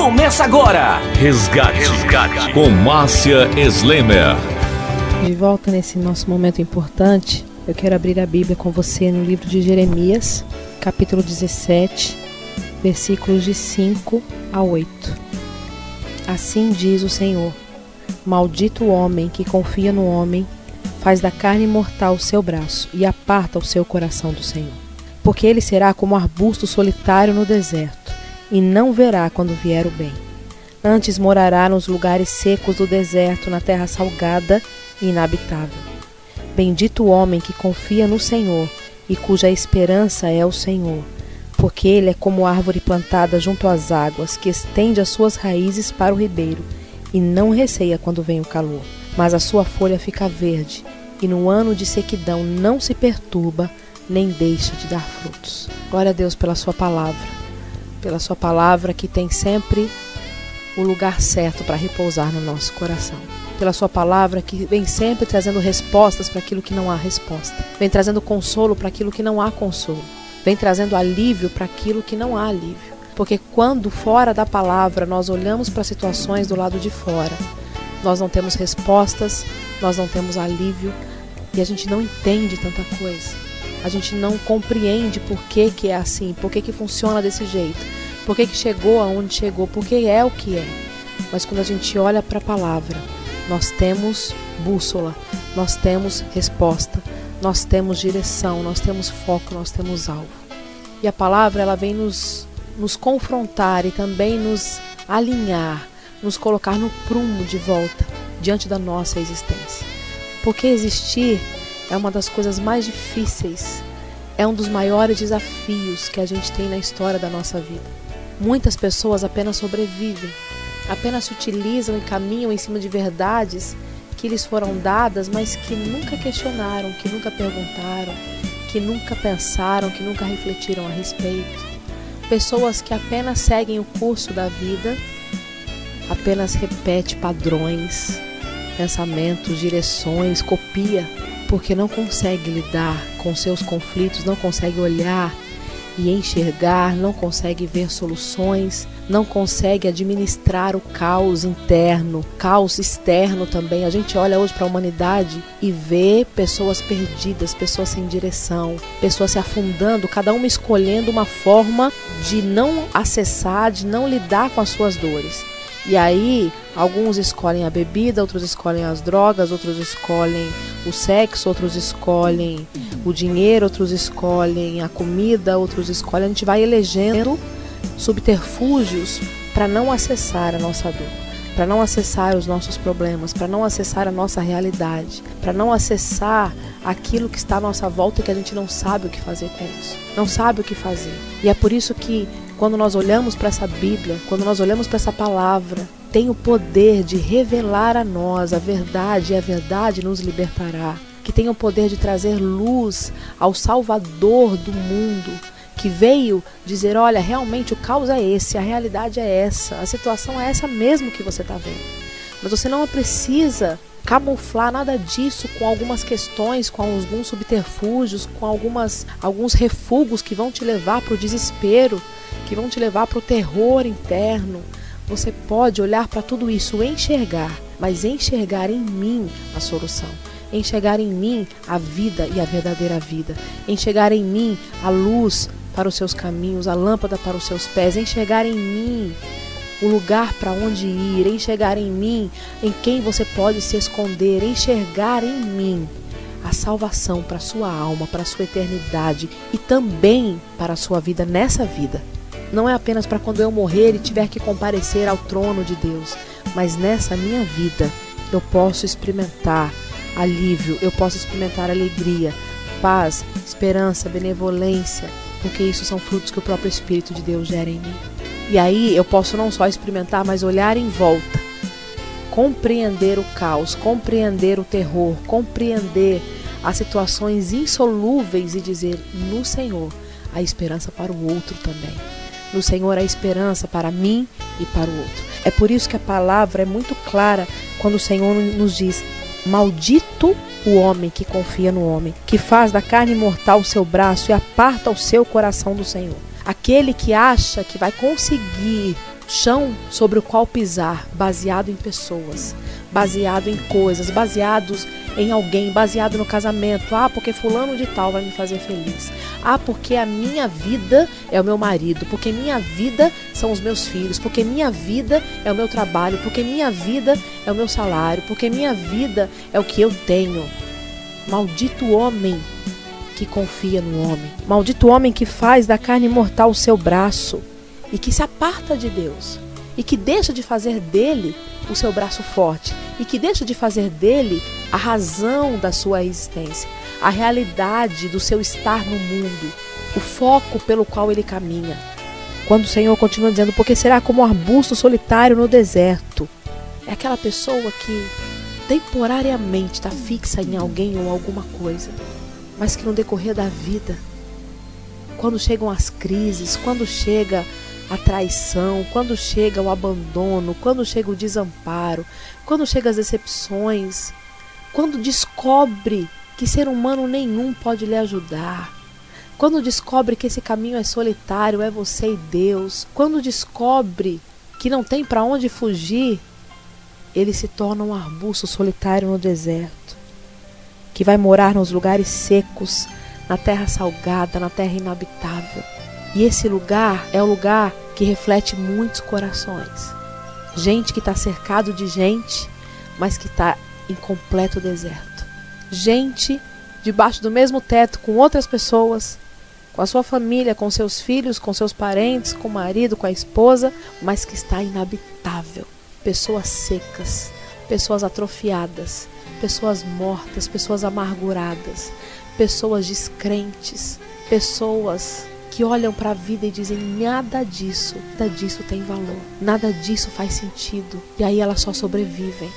Começa agora. Resgate com Márcia Sleimer. De volta nesse nosso momento importante, eu quero abrir a Bíblia com você no livro de Jeremias, capítulo 17, versículos de 5 a 8. Assim diz o Senhor: maldito o homem que confia no homem, faz da carne mortal o seu braço e aparta o seu coração do Senhor. Porque ele será como arbusto solitário no deserto, e não verá quando vier o bem. Antes morará nos lugares secos do deserto, na terra salgada e inabitável. Bendito o homem que confia no Senhor e cuja esperança é o Senhor, porque ele é como árvore plantada junto às águas, que estende as suas raízes para o ribeiro e não receia quando vem o calor. Mas a sua folha fica verde, e no ano de sequidão não se perturba, nem deixa de dar frutos. Glória a Deus pela sua palavra que tem sempre o lugar certo para repousar no nosso coração. Pela sua palavra que vem sempre trazendo respostas para aquilo que não há resposta. Vem trazendo consolo para aquilo que não há consolo. Vem trazendo alívio para aquilo que não há alívio. Porque quando fora da palavra nós olhamos para situações do lado de fora, nós não temos respostas, nós não temos alívio e a gente não entende tanta coisa. A gente não compreende por que é assim, por que funciona desse jeito, por que chegou aonde chegou, por que é o que é. Mas quando a gente olha para a palavra, nós temos bússola, nós temos resposta, nós temos direção, nós temos foco, nós temos alvo. E a palavra ela vem nos confrontar e também nos alinhar, nos colocar no prumo de volta diante da nossa existência. Porque existir é uma das coisas mais difíceis, é um dos maiores desafios que a gente tem na história da nossa vida. Muitas pessoas apenas sobrevivem, apenas se utilizam e caminham em cima de verdades que lhes foram dadas, mas que nunca questionaram, que nunca perguntaram, que nunca pensaram, que nunca refletiram a respeito. Pessoas que apenas seguem o curso da vida, apenas repete padrões, pensamentos, direções, copia, porque não consegue lidar com seus conflitos, não consegue olhar e enxergar, não consegue ver soluções, não consegue administrar o caos interno, caos externo também. A gente olha hoje para a humanidade e vê pessoas perdidas, pessoas sem direção, pessoas se afundando, cada uma escolhendo uma forma de não acessar, de não lidar com as suas dores. E aí, alguns escolhem a bebida, outros escolhem as drogas, outros escolhem o sexo, outros escolhem o dinheiro, outros escolhem a comida, outros escolhem... A gente vai elegendo subterfúgios para não acessar a nossa dor, para não acessar os nossos problemas, para não acessar a nossa realidade, para não acessar aquilo que está à nossa volta e que a gente não sabe o que fazer com isso, não sabe o que fazer. E é por isso que quando nós olhamos para essa Bíblia, quando nós olhamos para essa palavra, tem o poder de revelar a nós a verdade, e a verdade nos libertará. Que tem o poder de trazer luz ao Salvador do mundo, que veio dizer, olha, realmente o caos é esse, a realidade é essa, a situação é essa mesmo que você está vendo. Mas você não precisa camuflar nada disso com algumas questões, com alguns subterfúgios, com alguns refugos que vão te levar para o desespero, que vão te levar para o terror interno. Você pode olhar para tudo isso, enxergar, mas enxergar em mim a solução. Enxergar em mim a vida e a verdadeira vida. Enxergar em mim a luz para os seus caminhos, a lâmpada para os seus pés. Enxergar em mim o lugar para onde ir. Enxergar em mim em quem você pode se esconder. Enxergar em mim a salvação para a sua alma, para a sua eternidade e também para a sua vida nessa vida. Não é apenas para quando eu morrer e tiver que comparecer ao trono de Deus, mas nessa minha vida eu posso experimentar alívio, eu posso experimentar alegria, paz, esperança, benevolência, porque isso são frutos que o próprio Espírito de Deus gera em mim. E aí eu posso não só experimentar, mas olhar em volta, compreender o caos, compreender o terror, compreender as situações insolúveis e dizer, no Senhor há esperança para o outro também. No Senhor há esperança para mim e para o outro. É por isso que a palavra é muito clara quando o Senhor nos diz, maldito o homem que confia no homem, que faz da carne mortal o seu braço e aparta o seu coração do Senhor. Aquele que acha que vai conseguir chão sobre o qual pisar, baseado em pessoas, baseado em coisas, baseados em alguém, baseado no casamento. Ah, porque fulano de tal vai me fazer feliz. Ah, porque a minha vida é o meu marido, porque minha vida são os meus filhos, porque minha vida é o meu trabalho, porque minha vida é o meu salário, porque minha vida é o que eu tenho. Maldito homem que confia no homem. Maldito homem que faz da carne mortal o seu braço e que se aparta de Deus e que deixa de fazer dele o seu braço forte e que deixa de fazer dele a razão da sua existência, a realidade do seu estar no mundo, o foco pelo qual ele caminha. Quando o Senhor continua dizendo, porque será como um arbusto solitário no deserto. É aquela pessoa que temporariamente está fixa em alguém ou alguma coisa, mas que no decorrer da vida, quando chegam as crises, quando chega a traição, quando chega o abandono, quando chega o desamparo, quando chega as decepções, quando descobre que ser humano nenhum pode lhe ajudar, quando descobre que esse caminho é solitário, é você e Deus, quando descobre que não tem para onde fugir, ele se torna um arbusto solitário no deserto, que vai morar nos lugares secos, na terra salgada, na terra inabitável. E esse lugar é o lugar que reflete muitos corações. Gente que está cercado de gente, mas que está em completo deserto. Gente debaixo do mesmo teto com outras pessoas, com a sua família, com seus filhos, com seus parentes, com o marido, com a esposa, mas que está inabitável. Pessoas secas, pessoas atrofiadas, pessoas mortas, pessoas amarguradas, pessoas descrentes, pessoas que olham para a vida e dizem nada disso tem valor, nada disso faz sentido. E aí elas só sobrevivem,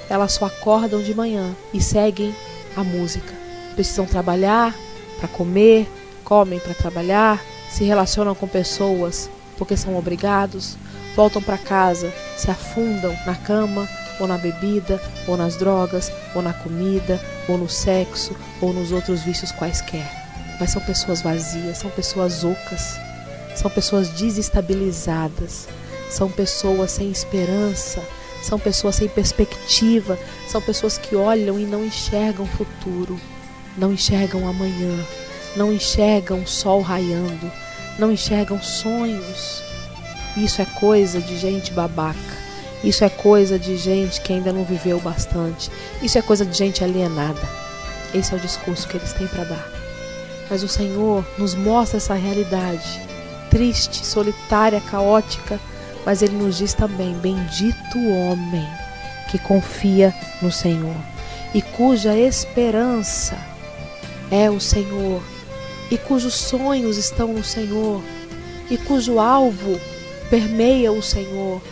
elas só acordam de manhã e seguem a música. Precisam trabalhar para comer, comem para trabalhar, se relacionam com pessoas porque são obrigados, voltam para casa, se afundam na cama, ou na bebida, ou nas drogas, ou na comida, ou no sexo, ou nos outros vícios quaisquer. Mas são pessoas vazias, são pessoas ocas, são pessoas desestabilizadas, são pessoas sem esperança, são pessoas sem perspectiva, são pessoas que olham e não enxergam o futuro, não enxergam amanhã, não enxergam o sol raiando, não enxergam sonhos. Isso é coisa de gente babaca. Isso é coisa de gente que ainda não viveu bastante. Isso é coisa de gente alienada. Esse é o discurso que eles têm para dar. Mas o Senhor nos mostra essa realidade triste, solitária, caótica, mas Ele nos diz também, bendito o homem que confia no Senhor e cuja esperança é o Senhor e cujos sonhos estão no Senhor e cujo alvo permeia o Senhor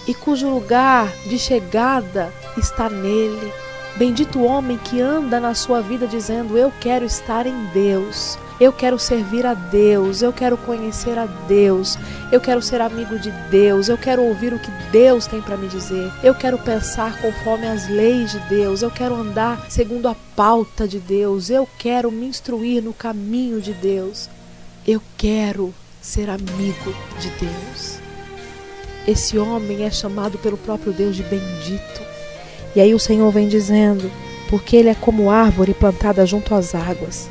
e cujo lugar de chegada está nele. Bendito o homem que anda na sua vida dizendo, eu quero estar em Deus, eu quero servir a Deus, eu quero conhecer a Deus, eu quero ser amigo de Deus, eu quero ouvir o que Deus tem para me dizer, eu quero pensar conforme as leis de Deus, eu quero andar segundo a pauta de Deus, eu quero me instruir no caminho de Deus, eu quero ser amigo de Deus. Esse homem é chamado pelo próprio Deus de bendito. E aí o Senhor vem dizendo, porque ele é como árvore plantada junto às águas,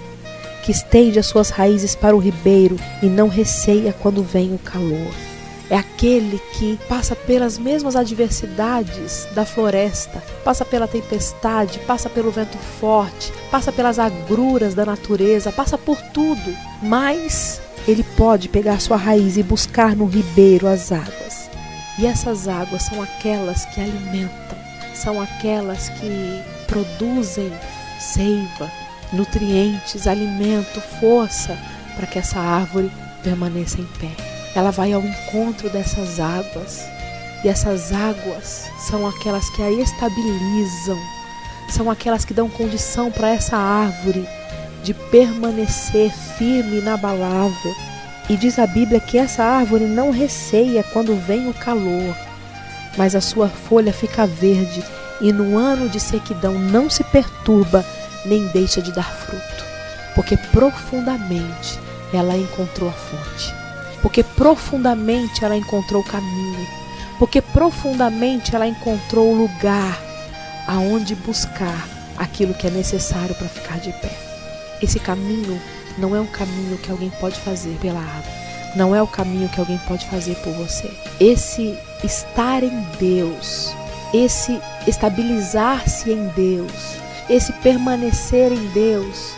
que estende as suas raízes para o ribeiro e não receia quando vem o calor. É aquele que passa pelas mesmas adversidades da floresta, passa pela tempestade, passa pelo vento forte, passa pelas agruras da natureza, passa por tudo, mas ele pode pegar sua raiz e buscar no ribeiro as águas. E essas águas são aquelas que alimentam, são aquelas que produzem seiva, nutrientes, alimento, força para que essa árvore permaneça em pé. Ela vai ao encontro dessas águas e essas águas são aquelas que a estabilizam, são aquelas que dão condição para essa árvore de permanecer firme e inabalável. E diz a Bíblia que essa árvore não receia quando vem o calor, mas a sua folha fica verde e no ano de sequidão não se perturba nem deixa de dar fruto, porque profundamente ela encontrou a fonte. porque profundamente ela encontrou o caminho, porque profundamente ela encontrou o lugar aonde buscar aquilo que é necessário para ficar de pé. Esse caminho não é um caminho que alguém pode fazer pela água, não é o caminho que alguém pode fazer por você. Esse estar em Deus, esse estabilizar-se em Deus, esse permanecer em Deus,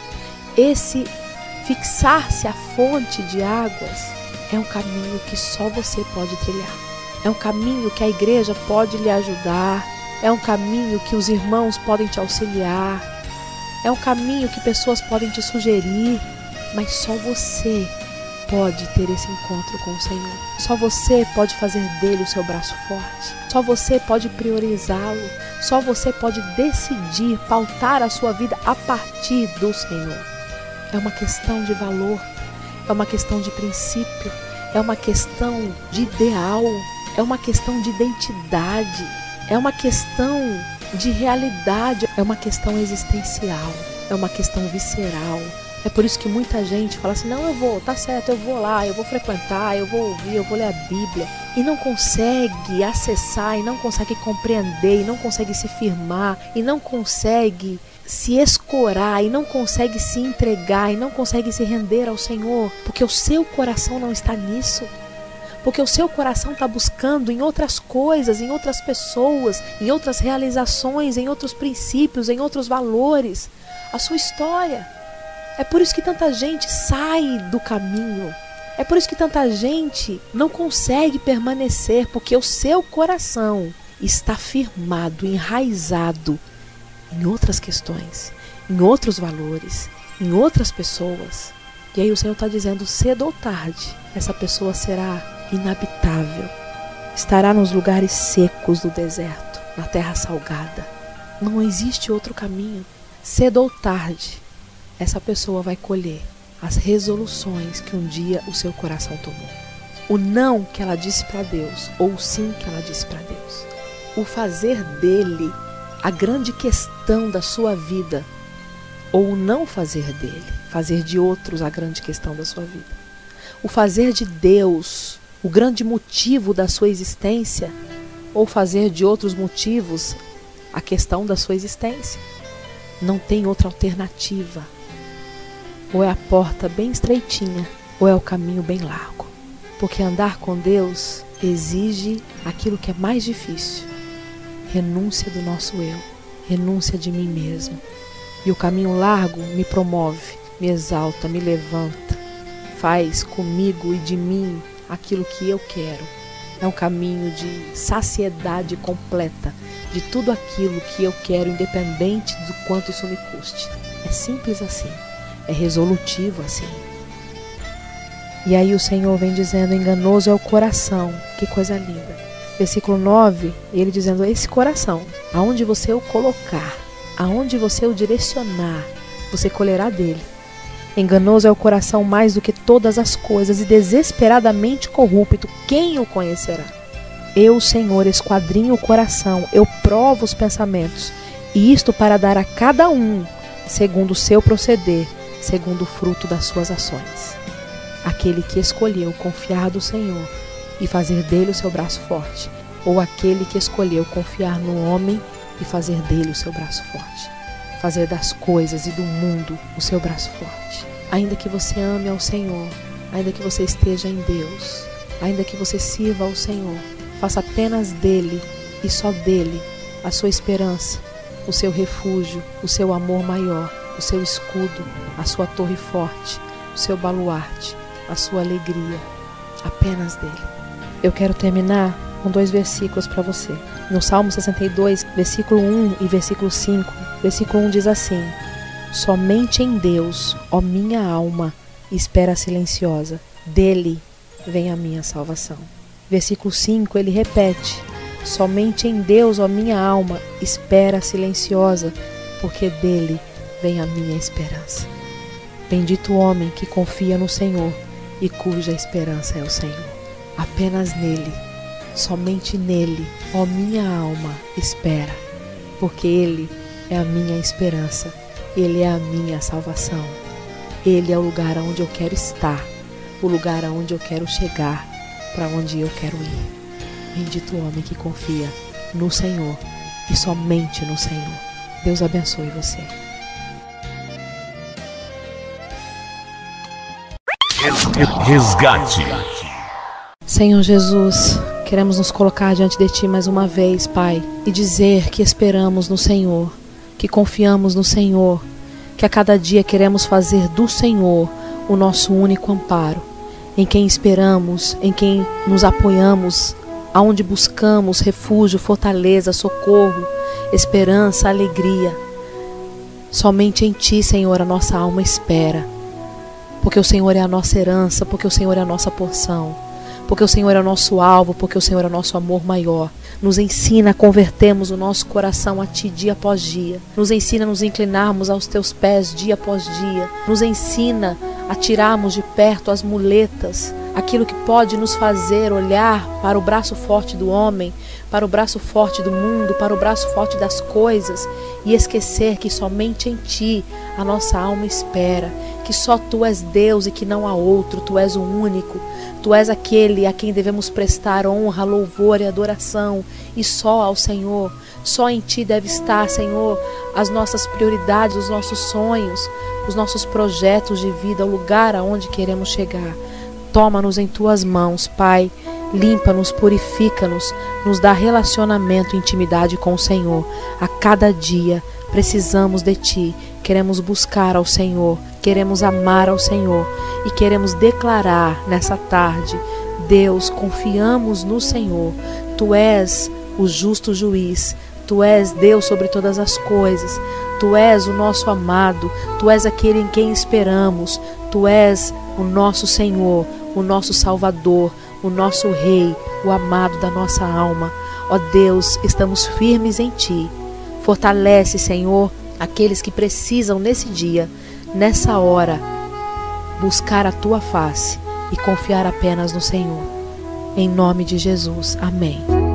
esse fixar-se à fonte de águas, é um caminho que só você pode trilhar. É um caminho que a igreja pode lhe ajudar, é um caminho que os irmãos podem te auxiliar, é um caminho que pessoas podem te sugerir, mas só você pode ter esse encontro com o Senhor. Só você pode fazer dele o seu braço forte. Só você pode priorizá-lo. Só você pode decidir pautar a sua vida a partir do Senhor. É uma questão de valor, é uma questão de princípio, é uma questão de ideal, é uma questão de identidade, é uma questão de realidade, é uma questão existencial, é uma questão visceral. É por isso que muita gente fala assim, não, eu vou, tá certo, eu vou lá, eu vou frequentar, eu vou ouvir, eu vou ler a Bíblia, e não consegue acessar, e não consegue compreender, e não consegue se firmar, e não consegue se escorar, e não consegue se entregar, e não consegue se render ao Senhor, porque o seu coração não está nisso. Porque o seu coração está buscando em outras coisas, em outras pessoas, em outras realizações, em outros princípios, em outros valores, a sua história. É por isso que tanta gente sai do caminho. É por isso que tanta gente não consegue permanecer, porque o seu coração está firmado, enraizado em outras questões, em outros valores, em outras pessoas. E aí o Senhor está dizendo, cedo ou tarde, essa pessoa será inabitável. Estará nos lugares secos do deserto, na terra salgada. Não existe outro caminho. Cedo ou tarde, essa pessoa vai colher as resoluções que um dia o seu coração tomou. O não que ela disse para Deus, ou o sim que ela disse para Deus. O fazer dele a grande questão da sua vida, ou o não fazer dele, fazer de outros a grande questão da sua vida. O fazer de Deus o grande motivo da sua existência, ou fazer de outros motivos a questão da sua existência. Não tem outra alternativa. Ou é a porta bem estreitinha, ou é o caminho bem largo. Porque andar com Deus exige aquilo que é mais difícil. Renúncia do nosso eu, renúncia de mim mesmo. E o caminho largo me promove, me exalta, me levanta, faz comigo e de mim aquilo que eu quero. É um caminho de saciedade completa de tudo aquilo que eu quero, independente do quanto isso me custe. É simples assim, é resolutivo assim. E aí o Senhor vem dizendo, enganoso é o coração. Que coisa linda. Versículo 9, ele dizendo, esse coração, aonde você o colocar, aonde você o direcionar, você colherá dele. Enganoso é o coração mais do que todas as coisas e desesperadamente corrupto. Quem o conhecerá? Eu, Senhor, esquadrinho o coração, eu provo os pensamentos, e isto para dar a cada um, segundo o seu proceder, segundo o fruto das suas ações. Aquele que escolheu confiar do Senhor e fazer dele o seu braço forte, ou aquele que escolheu confiar no homem e fazer dele o seu braço forte. Fazer das coisas e do mundo o seu braço forte. Ainda que você ame ao Senhor, ainda que você esteja em Deus, ainda que você sirva ao Senhor, faça apenas dele e só dele a sua esperança, o seu refúgio, o seu amor maior, o seu escudo, a sua torre forte, o seu baluarte, a sua alegria, apenas dele. Eu quero terminar com 2 versículos para você. No Salmo 62, versículo 1 e versículo 5, versículo 1 diz assim: somente em Deus, ó minha alma, espera silenciosa, dele vem a minha salvação. Versículo 5, ele repete: somente em Deus, ó minha alma, espera silenciosa, porque dele vem a minha esperança. Bendito o homem que confia no Senhor e cuja esperança é o Senhor. Apenas nele, somente nele, ó minha alma, espera, porque ele é a minha esperança, ele é a minha salvação. Ele é o lugar onde eu quero estar, o lugar aonde eu quero chegar, para onde eu quero ir. Bendito o homem que confia no Senhor e somente no Senhor. Deus abençoe você. Resgate. Senhor Jesus, queremos nos colocar diante de Ti mais uma vez, Pai, e dizer que esperamos no Senhor, que confiamos no Senhor, que a cada dia queremos fazer do Senhor o nosso único amparo, em quem esperamos, em quem nos apoiamos, aonde buscamos refúgio, fortaleza, socorro, esperança, alegria. Somente em Ti, Senhor, a nossa alma espera, porque o Senhor é a nossa herança, porque o Senhor é a nossa porção, porque o Senhor é o nosso alvo, porque o Senhor é o nosso amor maior. Nos ensina a convertermos o nosso coração a Ti dia após dia. Nos ensina a nos inclinarmos aos Teus pés dia após dia. Nos ensina a tirarmos de perto as muletas, aquilo que pode nos fazer olhar para o braço forte do homem, para o braço forte do mundo, para o braço forte das coisas e esquecer que somente em Ti a nossa alma espera, que só Tu és Deus e que não há outro, Tu és o único, Tu és aquele a quem devemos prestar honra, louvor e adoração, e só ao Senhor. Só em Ti deve estar, Senhor, as nossas prioridades, os nossos sonhos, os nossos projetos de vida, o lugar aonde queremos chegar. Toma-nos em Tuas mãos, Pai, limpa-nos, purifica-nos, nos dá relacionamento e intimidade com o Senhor. A cada dia precisamos de Ti, queremos buscar ao Senhor, queremos amar ao Senhor e queremos declarar nessa tarde: Deus, confiamos no Senhor, Tu és o justo juiz, Tu és Deus sobre todas as coisas, Tu és o nosso amado, Tu és aquele em quem esperamos, Tu és o nosso Senhor, o nosso Salvador, o nosso Rei, o amado da nossa alma. Ó Deus, estamos firmes em Ti. Fortalece, Senhor, aqueles que precisam nesse dia, nessa hora, buscar a Tua face e confiar apenas no Senhor. Em nome de Jesus. Amém.